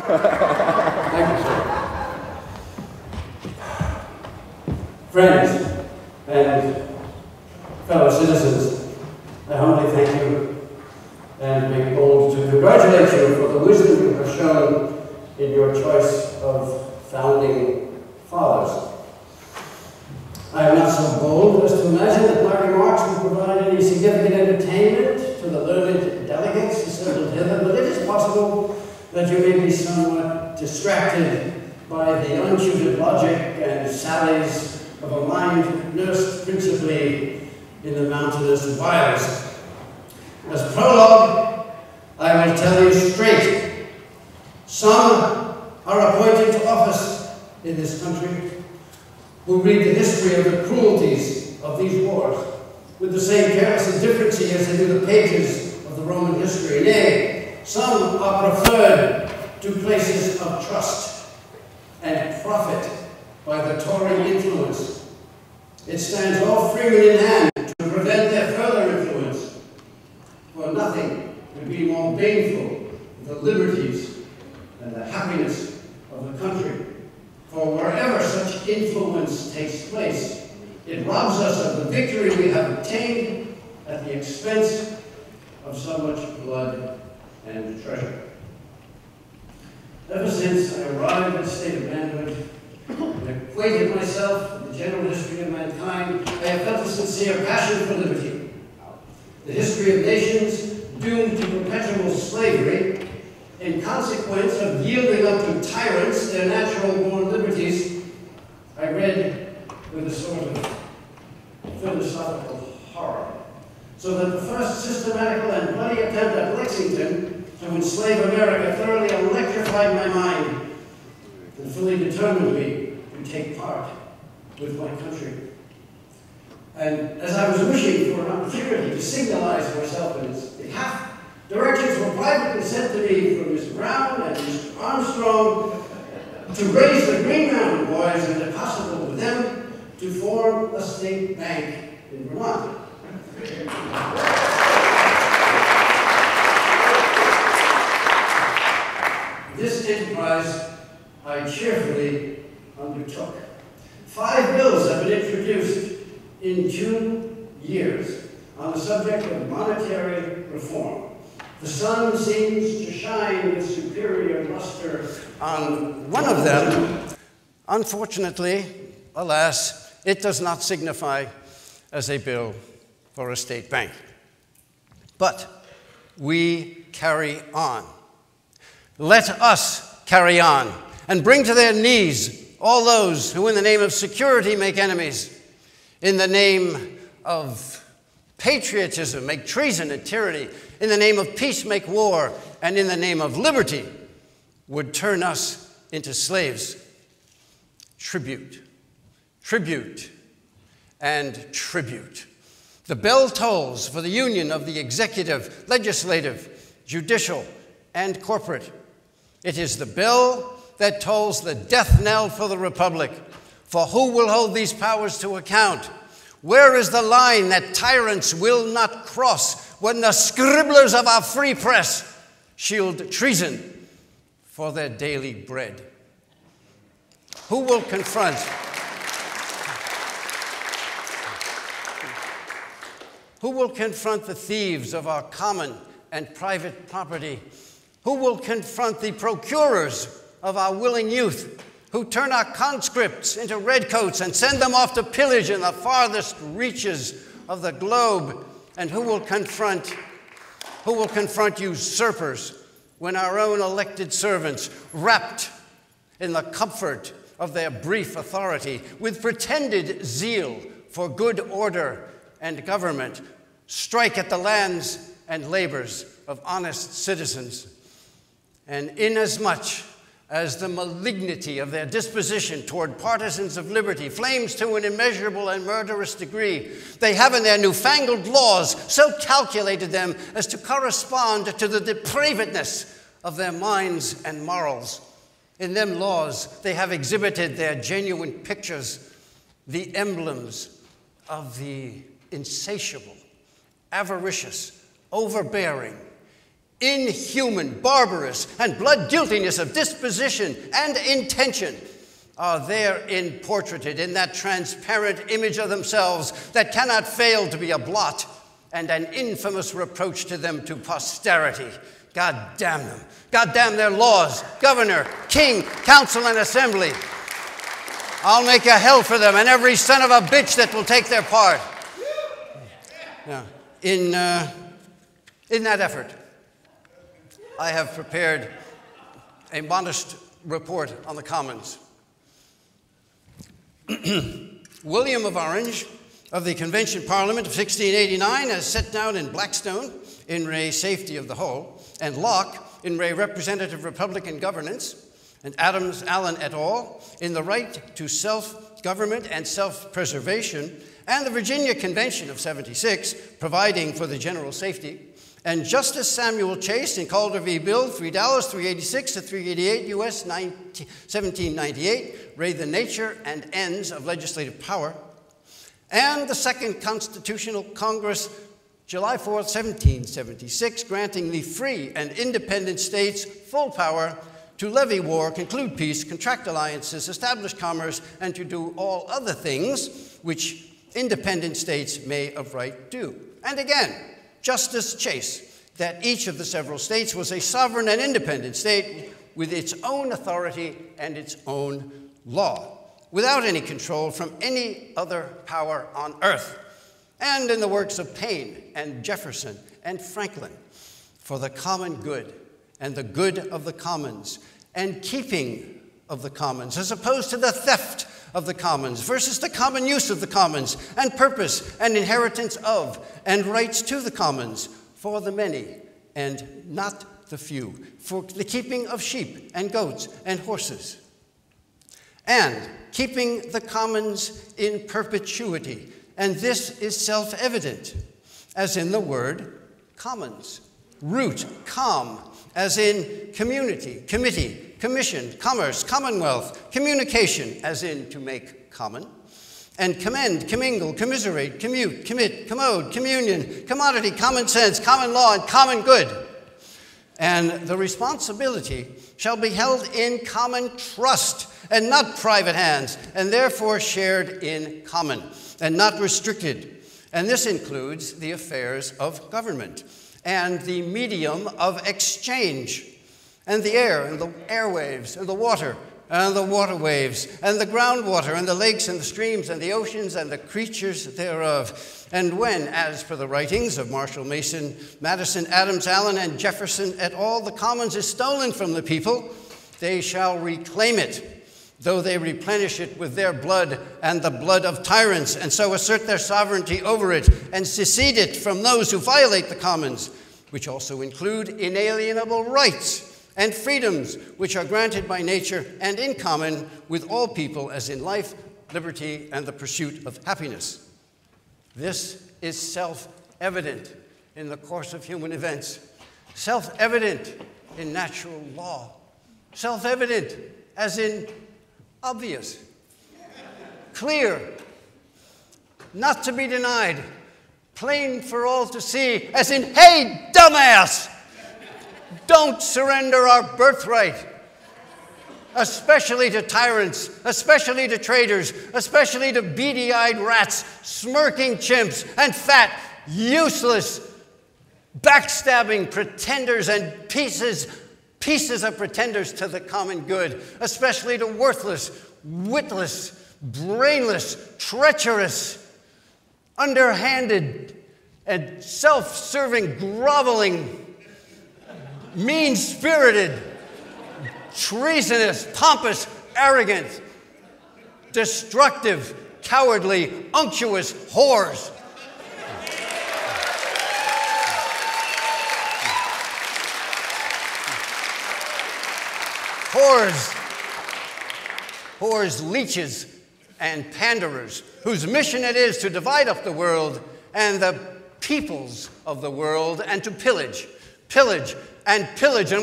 Thank you, sir. Friends and fellow citizens, I humbly thank you and make bold to congratulate you for the wisdom you have shown in your choice of founding fathers. I am not so bold as to imagine that my remarks will provide any significant entertainment to the learned delegates assembled hither, but it is possible that you may be somewhat distracted by the untutored logic and sallies of a mind nursed principally in the mountainous wilds. As prologue, I will tell you straight, some are appointed to office in this country who read the history of the cruelties of these wars with the same careless indifferency as they do the pages of the Roman history. Nay, some are preferred to places of trust and profit by the Tory influence. It stands all freemen in hand to prevent their further influence, for nothing could be more baneful to the liberties and the happiness of the country. For wherever such influence takes place, it robs us of the victory we have obtained at the expense of so much blood and treasure. Ever since I arrived at the state of manhood and acquainted myself with the general history of mankind, I have felt a sincere passion for liberty. The history of nations doomed to perpetual slavery in consequence of yielding up to tyrants their natural-born liberties, I read with a sort of philosophical horror. So that the first systematical and bloody attempt at Lexington to enslave America thoroughly electrified my mind and fully determined me to take part with my country. And as I was wishing for an opportunity to signalize myself in its behalf, directions were privately sent to me from Mr. Brown and Mr. Armstrong to raise the Green Mountain Boys and, if possible with them, to form a state bank in Vermont. This enterprise I cheerfully undertook. 5 bills have been introduced in 2 years on the subject of monetary reform. The sun seems to shine with superior luster on one of them. Unfortunately, alas, it does not signify as a bill for a state bank. But we carry on. Let us carry on and bring to their knees all those who in the name of security make enemies, in the name of patriotism make treason and tyranny, in the name of peace make war, and in the name of liberty would turn us into slaves. Tribute, tribute, and tribute. The bell tolls for the union of the executive, legislative, judicial, and corporate. It is the bell that tolls the death knell for the republic. For who will hold these powers to account? Where is the line that tyrants will not cross when the scribblers of our free press shield treason for their daily bread? Who will confront? Who will confront the thieves of our common and private property? Who will confront the procurers of our willing youth, who turn our conscripts into redcoats and send them off to pillage in the farthest reaches of the globe? And who will confront usurpers when our own elected servants, wrapped in the comfort of their brief authority, with pretended zeal for good order and government, strike at the lands and labors of honest citizens? And inasmuch as the malignity of their disposition toward partisans of liberty flames to an immeasurable and murderous degree, they have in their newfangled laws so calculated them as to correspond to the depravedness of their minds and morals. In them laws they have exhibited their genuine pictures, the emblems of the insatiable, avaricious, overbearing, inhuman, barbarous, and blood guiltiness of disposition and intention are therein portraited in that transparent image of themselves that cannot fail to be a blot and an infamous reproach to them to posterity. God damn them. God damn their laws, governor, king, council, and assembly. I'll make a hell for them and every son of a bitch that will take their part. Now, in that effort, I have prepared a modest report on the Commons. William of Orange of the Convention Parliament of 1689, as set down in Blackstone in re Safety of the Whole, and Locke in re Representative Republican Governance, and Adams, Allen et al. In the Right to Self-Government and Self-Preservation, and the Virginia Convention of 76, providing for the general safety, and Justice Samuel Chase in Calder v. Bill 3 Dallas 386 to 388 U.S. 1798, re the nature and ends of legislative power, and the Second Constitutional Congress, July 4, 1776, granting the free and independent states full power to levy war, conclude peace, contract alliances, establish commerce, and to do all other things which independent states may of right do. And again, Justice Chase, that each of the several states was a sovereign and independent state with its own authority and its own law, without any control from any other power on earth. And in the works of Paine and Jefferson and Franklin, for the common good and the good of the commons and keeping of the commons, as opposed to the theft of the commons versus the common use of the commons and purpose and inheritance of and rights to the commons for the many and not the few, for the keeping of sheep and goats and horses, and keeping the commons in perpetuity. And this is self-evident, as in the word commons. Root, com, as in community, committee, commission, commerce, commonwealth, communication, as in to make common, and commend, commingle, commiserate, commute, commit, commode, communion, commodity, common sense, common law, and common good. And the responsibility shall be held in common trust and not private hands, and therefore shared in common and not restricted. And this includes the affairs of government and the medium of exchange, and the air and the airwaves and the water and the waterwaves and the groundwater and the lakes and the streams and the oceans and the creatures thereof. And when, as per the writings of Marshall, Mason, Madison, Adams, Allen, and Jefferson et al., the commons is stolen from the people, they shall reclaim it, though they replenish it with their blood and the blood of tyrants, and so assert their sovereignty over it, and secede it from those who violate the commons, which also include inalienable rights and freedoms which are granted by nature and in common with all people, as in life, liberty, and the pursuit of happiness. This is self-evident in the course of human events, self-evident in natural law, self-evident as in obvious, clear, not to be denied, plain for all to see, as in, hey, dumbass, don't surrender our birthright, especially to tyrants, especially to traitors, especially to beady-eyed rats, smirking chimps, and fat, useless, backstabbing pretenders and pieces of pretenders to the common good, especially to worthless, witless, brainless, treacherous, underhanded, and self-serving, groveling, mean-spirited, treasonous, pompous, arrogant, destructive, cowardly, unctuous whores. Whores, leeches, and panderers, whose mission it is to divide up the world and the peoples of the world, and to pillage, and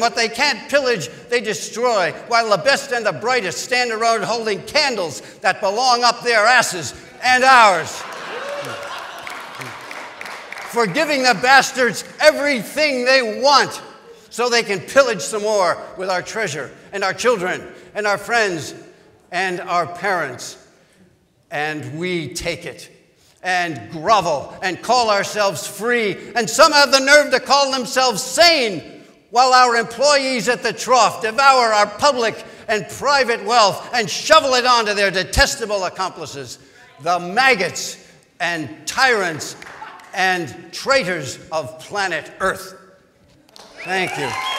what they can't pillage, they destroy, while the best and the brightest stand around holding candles that belong up their asses and ours, for giving the bastards everything they want so they can pillage some more with our treasure and our children and our friends and our parents. And we take it and grovel and call ourselves free. And some have the nerve to call themselves sane, while our employees at the trough devour our public and private wealth and shovel it onto their detestable accomplices, the maggots and tyrants and traitors of planet Earth. Thank you.